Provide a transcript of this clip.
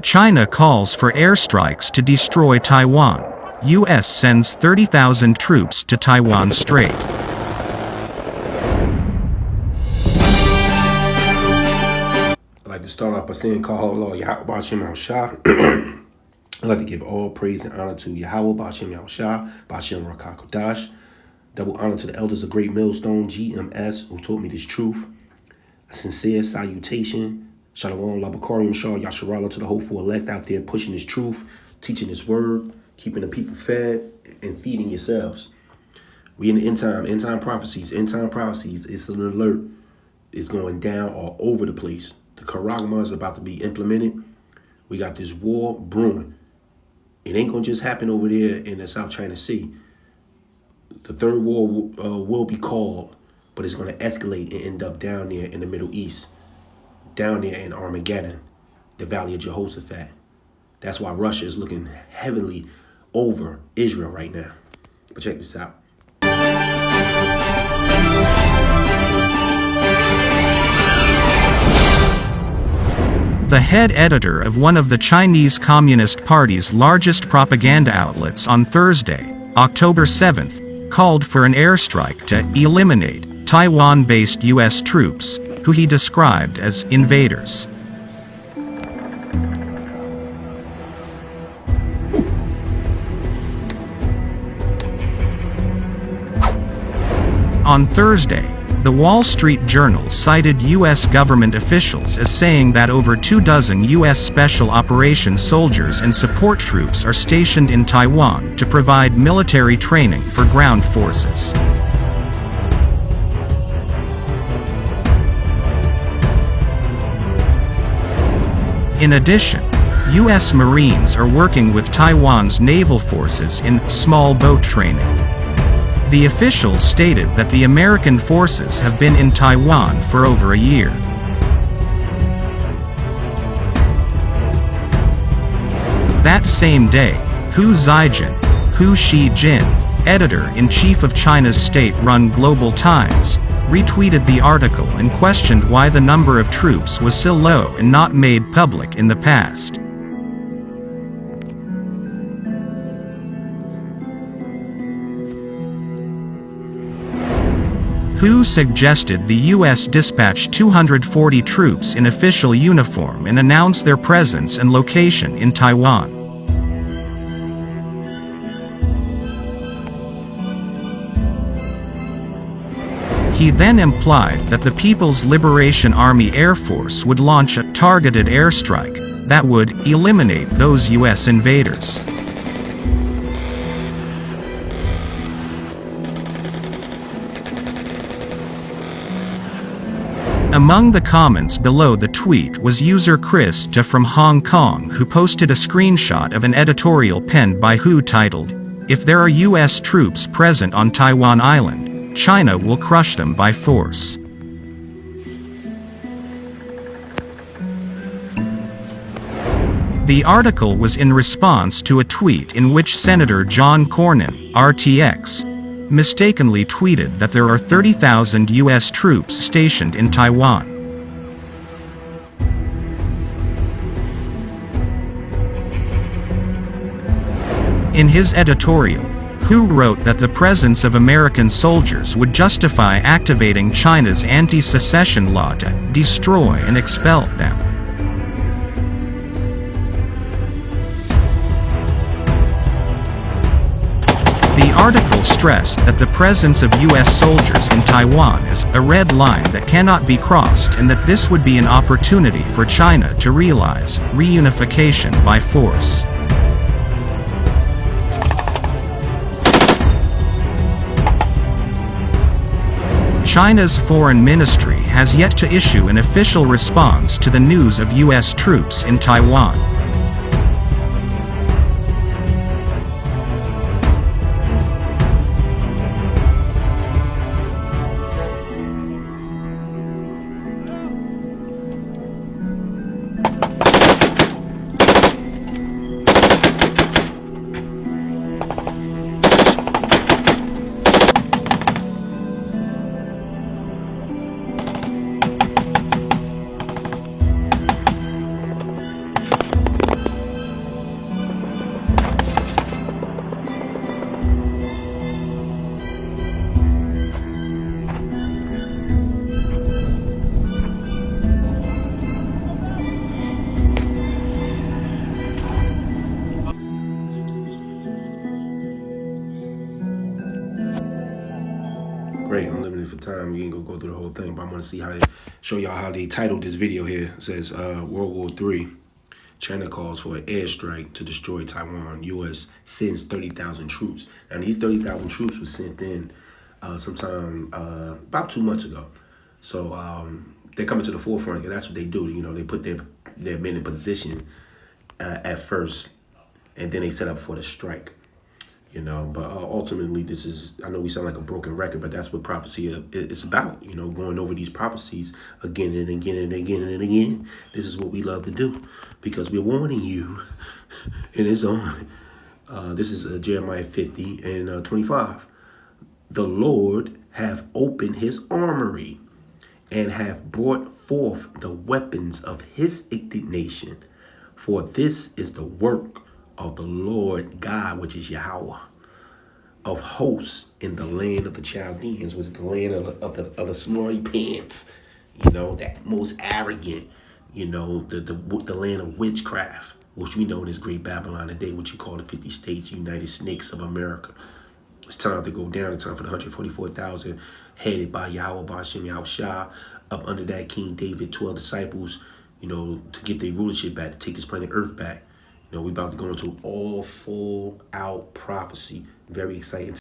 China calls for airstrikes to destroy Taiwan. U.S. sends 30,000 troops to Taiwan Strait. I'd like to start off by saying, Call Allah, Yahweh Ba'Shem Al-Shah. I'd like to give all praise and honor to Yahweh Ba'Shem Al-Shah, Ba'Shem Rakah Kodash. Double honor to the elders of Great Millstone, GMS, who taught me this truth. A sincere salutation. Shalom, Labakarium Shah, Yasharala, to the hopeful elect out there pushing this truth, teaching this word, keeping the people fed, and feeding yourselves. We in the end time prophecies. End time prophecies, it's an alert. It's going down all over the place. The Karagma is about to be implemented. We got this war brewing. It ain't going to just happen over there in the South China Sea. The third war will be called, but it's going to escalate and end up down there in the Middle East, down there in Armageddon, the Valley of Jehoshaphat. That's why Russia is looking heavily over Israel right now. But check this out. The head editor of one of the Chinese Communist Party's largest propaganda outlets on Thursday, October 7th, called for an airstrike to eliminate Taiwan-based U.S. troops, who he described as invaders. On Thursday, the Wall Street Journal cited U.S. government officials as saying that over 24 U.S. Special Operations soldiers and support troops are stationed in Taiwan to provide military training for ground forces. In addition, U.S. Marines are working with Taiwan's naval forces in small boat training. The officials stated that the American forces have been in Taiwan for over a year. That same day, Hu Zijin, Hu Shijin, editor-in-chief of China's state-run Global Times, retweeted the article and questioned why the number of troops was so low and not made public in the past. Hu suggested the U.S. dispatch 240 troops in official uniform and announce their presence and location in Taiwan. He then implied that the People's Liberation Army Air Force would launch a targeted airstrike that would eliminate those U.S. invaders. Among the comments below the tweet was user Krista from Hong Kong, who posted a screenshot of an editorial penned by Hu titled, "If there are U.S. troops present on Taiwan Island, China will crush them by force." The article was in response to a tweet in which Senator John Cornyn, RTX, mistakenly tweeted that there are 30,000 U.S. troops stationed in Taiwan. In his editorial, Hu wrote that the presence of American soldiers would justify activating China's anti-secession law to destroy and expel them. The article stressed that the presence of U.S. soldiers in Taiwan is a red line that cannot be crossed and that this would be an opportunity for China to realize reunification by force. China's foreign ministry has yet to issue an official response to the news of U.S. troops in Taiwan. for time, we ain't gonna go through the whole thing, but I'm gonna see how they show y'all how they titled this video here. It says World War III. China calls for an airstrike to destroy Taiwan. U.S. sends 30,000 troops. And these 30,000 troops were sent in sometime about 2 months ago. So they're coming to the forefront, and that's what they do. You know, they put their men in position at first, and then they set up for the strike. You know, but ultimately, this is, I know we sound like a broken record, but that's what prophecy is about. You know, going over these prophecies again and again and again and again. This is what we love to do because we're warning you. And it's on. This is Jeremiah 50 and 25. The Lord have opened his armory and have brought forth the weapons of his indignation. For this is the work of the Lord God, which is Yahweh, of hosts in the land of the Chaldeans, which is the land of the smarty pants, you know, that most arrogant, you know, the land of witchcraft, which we know in this great Babylon today, what you call the 50 states, United Snakes of America. It's time to go down. It's time for the 144,000 headed by Yahweh, Ba'ashem, Yahushua, up under that King David, 12 disciples, you know, to get their rulership back, to take this planet Earth back. You know, we're about to go into all full out prophecy. Very exciting.